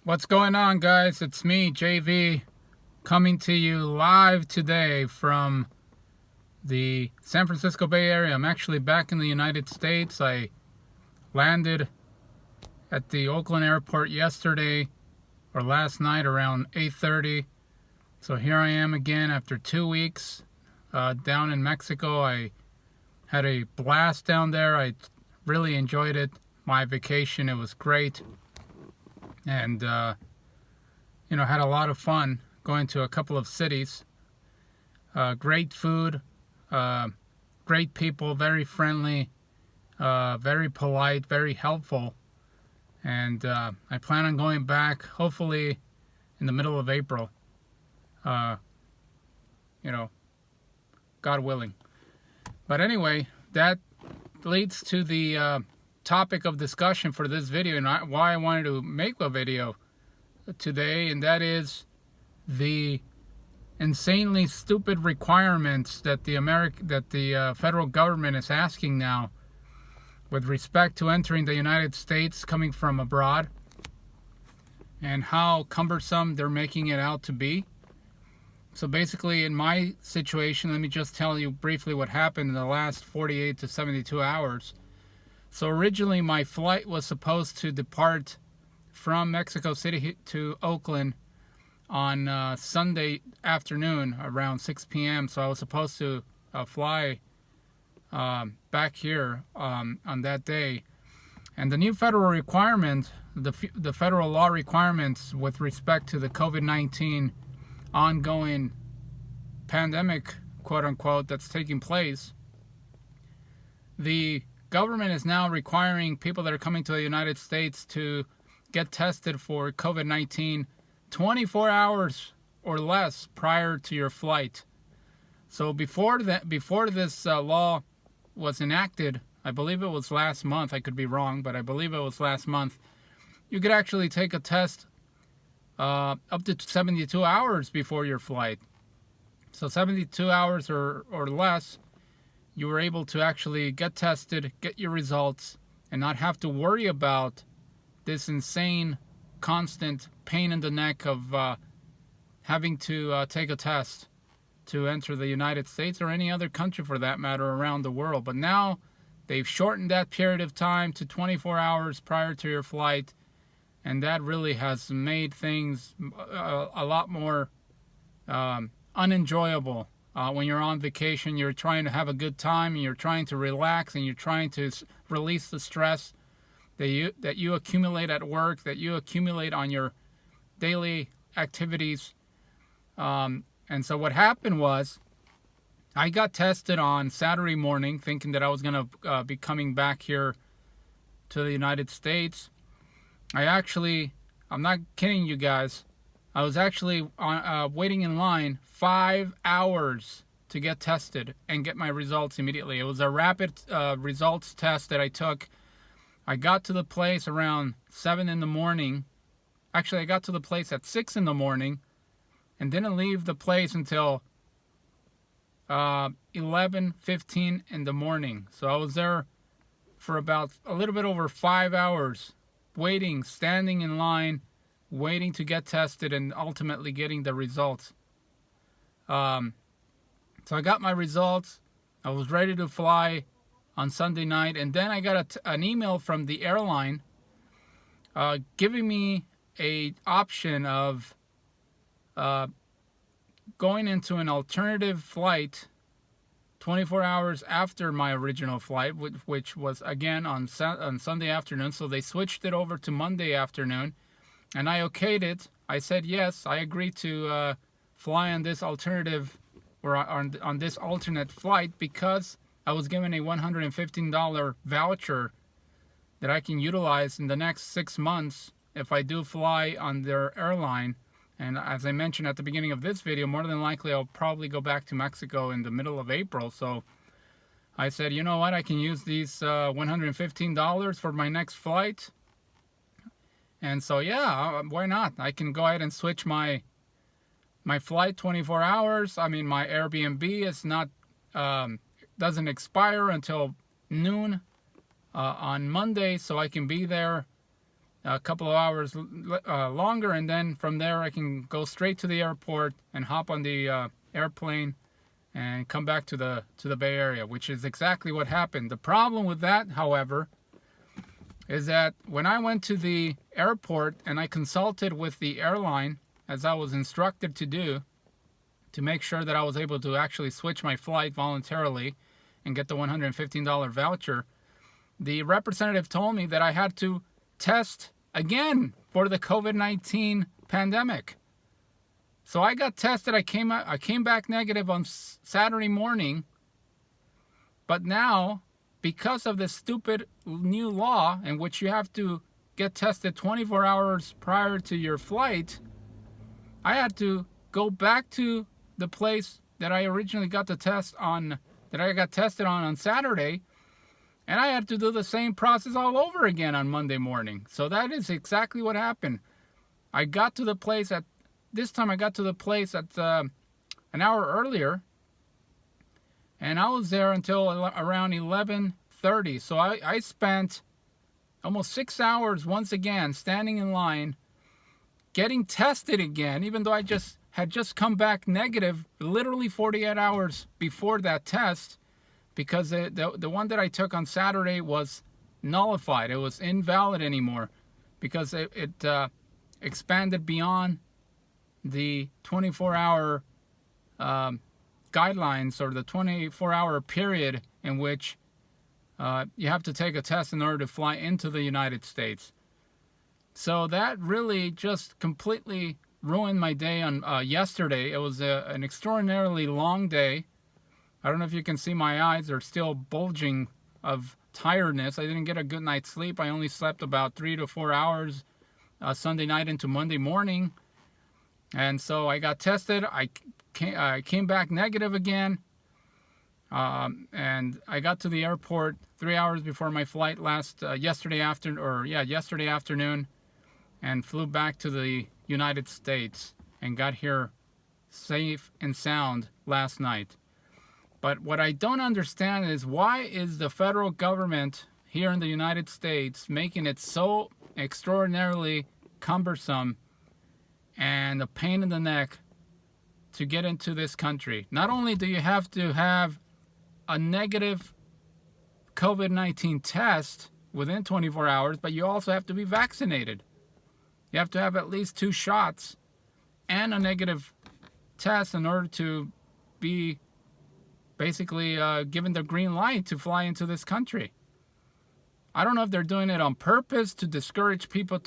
What's going on, guys? It's me, JV, coming to you live today from the San Francisco Bay Area. I'm actually back in the United States. I landed at the Oakland airport yesterday or last night around 8:30. So here I am again after 2 weeks down in Mexico. I had a blast down there. I really enjoyed it. My vacation, it was great. And had a lot of fun going to a couple of cities. Great food, great people, very friendly, very polite, very helpful. And I plan on going back, hopefully, in the middle of April. Uh, you know, God willing. But anyway, that leads to the topic of discussion for this video and why I wanted to make a video today, and that is the insanely stupid requirements that the federal government is asking now with respect to entering the United States coming from abroad, and how cumbersome they're making it out to be. So basically, in my situation, let me just tell you briefly what happened in the last 48 to 72 hours. So originally my flight was supposed to depart from Mexico City to Oakland on Sunday afternoon around 6 p.m. So I was supposed to fly back here on that day. And the new federal requirement, the federal law requirements with respect to the COVID-19 ongoing pandemic, quote unquote, that's taking place, the government is now requiring people that are coming to the United States to get tested for COVID-19 24 hours or less prior to your flight. So before this law was enacted, I believe it was last month, I could be wrong, but I believe it was last month, you could actually take a test up to 72 hours before your flight. So 72 hours or less, you were able to actually get tested, get your results, and not have to worry about this insane, constant pain in the neck of having to take a test to enter the United States or any other country for that matter around the world. But now they've shortened that period of time to 24 hours prior to your flight, and that really has made things a lot more unenjoyable. When you're on vacation, you're trying to have a good time, and you're trying to relax, and you're trying to release the stress that you accumulate at work, that you accumulate on your daily activities. And so what happened was, I got tested on Saturday morning, thinking that I was going to be coming back here to the United States. I'm not kidding you guys, I was actually waiting in line 5 hours to get tested and get my results immediately. It was a rapid results test that I took. I got to the place around 7 in the morning. Actually, I got to the place at 6 in the morning and didn't leave the place until 11:15 in the morning. So I was there for about a little bit over 5 hours, waiting, standing in line, waiting to get tested, and ultimately getting the results. So I got my results. I was ready to fly on Sunday night, and then I got an email from the airline giving me a option of going into an alternative flight 24 hours after my original flight, which was again on Sunday afternoon. So they switched it over to Monday afternoon, and I okayed it. I said yes, I agreed to fly on this alternative or on this alternate flight because I was given a $115 voucher that I can utilize in the next 6 months if I do fly on their airline. And as I mentioned at the beginning of this video, more than likely I'll probably go back to Mexico in the middle of April. So I said, you know what, I can use these $115 for my next flight. And so yeah, why not? I can go ahead and switch my flight 24 hours. I mean, my Airbnb is not doesn't expire until noon on Monday, so I can be there a couple of hours longer, and then from there I can go straight to the airport and hop on the airplane and come back to the Bay Area, which is exactly what happened. The problem with that, however, is that when I went to the airport and I consulted with the airline, as I was instructed to do, to make sure that I was able to actually switch my flight voluntarily and get the $115 voucher, the representative told me that I had to test again for the COVID-19 pandemic. So I got tested. I came back negative on Saturday morning. But now, because of this stupid new law in which you have to get tested 24 hours prior to your flight, I had to go back to the place that I originally got the test on, that I got tested on Saturday, and I had to do the same process all over again on Monday morning. So that is exactly what happened. I got to the place at an hour earlier, and I was there until around 11:30. So I spent almost 6 hours once again standing in line, getting tested again, even though I had just come back negative literally 48 hours before that test, because the one that I took on Saturday was nullified. It was invalid anymore because it expanded beyond the 24-hour guidelines, or the 24-hour period in which you have to take a test in order to fly into the United States. So that really just completely ruined my day on yesterday. It was an extraordinarily long day. I don't know if you can see my eyes are still bulging of tiredness. I didn't get a good night's sleep. I only slept about 3 to 4 hours Sunday night into Monday morning. And so I got tested. I came back negative again. And I got to the airport 3 hours before my flight yesterday afternoon, and flew back to the United States and got here safe and sound last night. But what I don't understand is, why is the federal government here in the United States making it so extraordinarily cumbersome and a pain in the neck to get into this country? Not only do you have to have a negative COVID-19 test within 24 hours, but you also have to be vaccinated. You have to have at least 2 shots and a negative test in order to be basically given the green light to fly into this country. I don't know if they're doing it on purpose to discourage people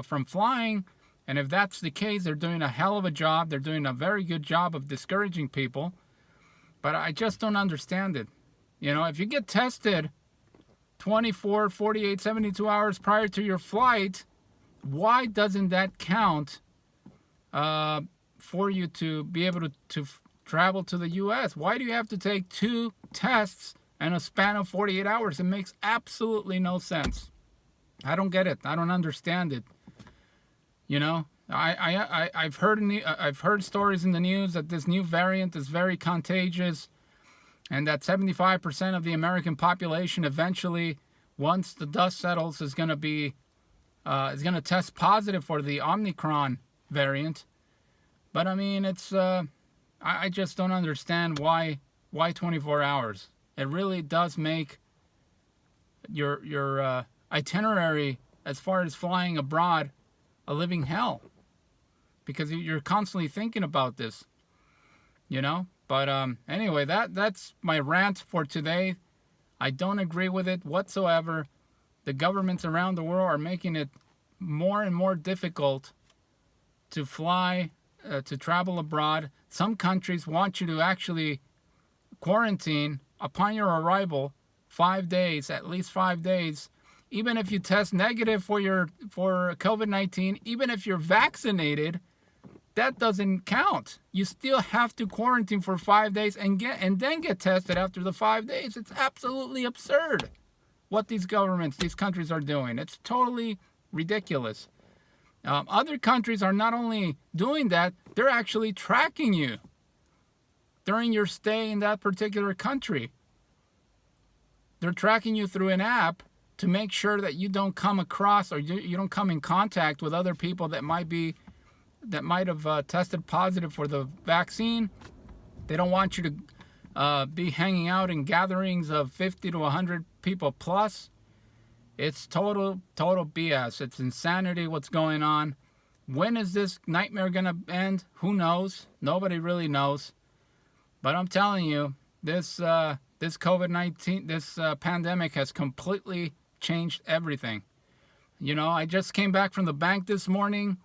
from flying, and if that's the case, they're doing a hell of a job. They're doing a very good job of discouraging people, but I just don't understand it. You know, if you get tested 24, 48, 72 hours prior to your flight, why doesn't that count for you to be able to travel to the U.S.? Why do you have to take 2 tests in a span of 48 hours? It makes absolutely no sense. I don't get it. I don't understand it. You know, I've heard stories in the news that this new variant is very contagious, and that 75% of the American population eventually, once the dust settles, is going to test positive for the Omicron variant. But I mean, it's I just don't understand why 24 hours. It really does make your itinerary as far as flying abroad a living hell, because you're constantly thinking about this, you know. But anyway, that's my rant for today. I don't agree with it whatsoever. The governments around the world are making it more and more difficult to fly, to travel abroad. Some countries want you to actually quarantine upon your arrival 5 days, at least 5 days. Even if you test negative for COVID-19, even if you're vaccinated, that doesn't count. You still have to quarantine for 5 days and then get tested after the 5 days. It's absolutely absurd what these countries are doing. It's totally ridiculous. Other countries are not only doing that, they're actually tracking you during your stay in that particular country. They're tracking you through an app, to make sure that you don't come across, or you don't come in contact with other people that might have tested positive for the vaccine. They don't want you to be hanging out in gatherings of 50 to 100 people plus. It's total BS. It's insanity what's going on. When is this nightmare going to end? Who knows? Nobody really knows. But I'm telling you, this COVID-19, this pandemic has completely changed everything. You know, I just came back from the bank this morning.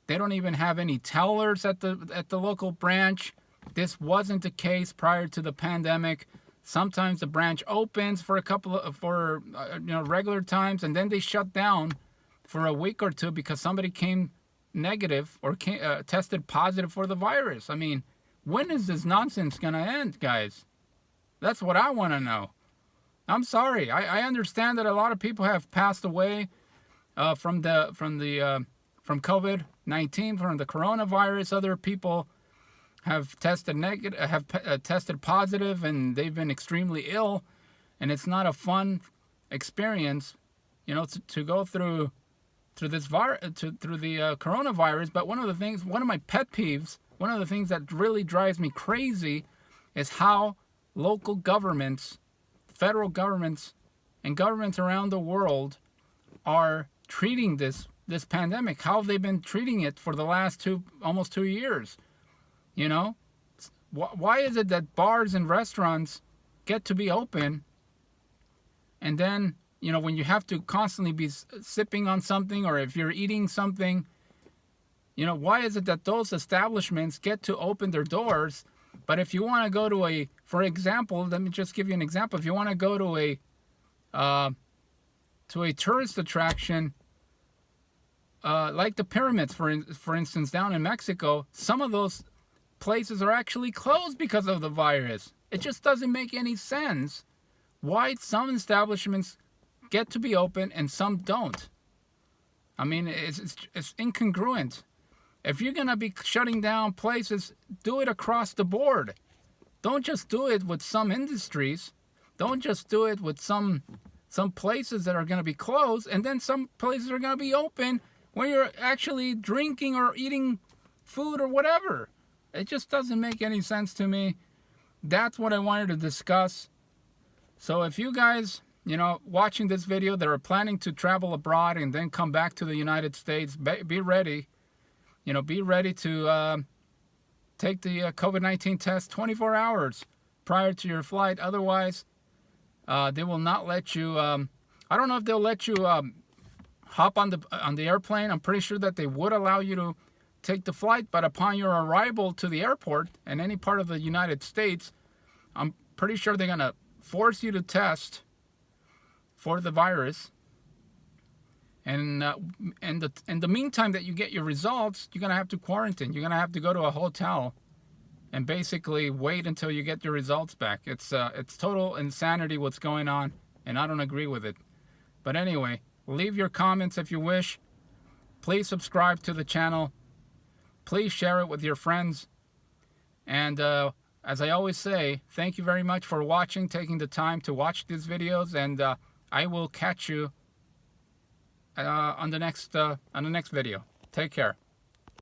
They don't even have any tellers at the local branch. This wasn't the case prior to the pandemic. Sometimes the branch opens for regular times, and then they shut down for a week or two because somebody came negative or tested positive for the virus. I mean, when is this nonsense gonna end, guys? That's what I want to know. I'm sorry. I understand that a lot of people have passed away from COVID-19, from the coronavirus. Other people have tested negative, have tested positive, and they've been extremely ill, and it's not a fun experience, you know, to go through this through the coronavirus. But one of my pet peeves, one of the things that really drives me crazy, is how local governments, federal governments, and governments around the world are treating this pandemic. How they've been treating it for the last almost 2 years. You know, why is it that bars and restaurants get to be open, and then, you know, when you have to constantly be sipping on something, or if you're eating something, you know, why is it that those establishments get to open their doors, but if you want to go to for example, let me just give you an example. If you want to go to a tourist attraction, like the pyramids, for instance, down in Mexico, some of those places are actually closed because of the virus. It just doesn't make any sense why some establishments get to be open and some don't. I mean, it's incongruent. If you're going to be shutting down places, do it across the board. Don't just do it with some industries. Don't just do it with some places that are going to be closed, and then some places are going to be open when you're actually drinking or eating food or whatever. It just doesn't make any sense to me. That's what I wanted to discuss. So if you guys, you know, watching this video that are planning to travel abroad and then come back to the United States, be ready. You know, be ready to take the COVID-19 test 24 hours prior to your flight. Otherwise, they will not let you. I don't know if they'll let you hop on the airplane. I'm pretty sure that they would allow you to take the flight, but upon your arrival to the airport in any part of the United States, I'm pretty sure they're gonna force you to test for the virus. And in the meantime that you get your results, you're gonna have to quarantine. You're gonna have to go to a hotel and basically wait until you get your results back. It's total insanity what's going on, and I don't agree with it. But anyway, leave your comments if you wish. Please subscribe to the channel. Please share it with your friends. And as I always say, thank you very much for watching, taking the time to watch these videos, and I will catch you on the next video. Take care.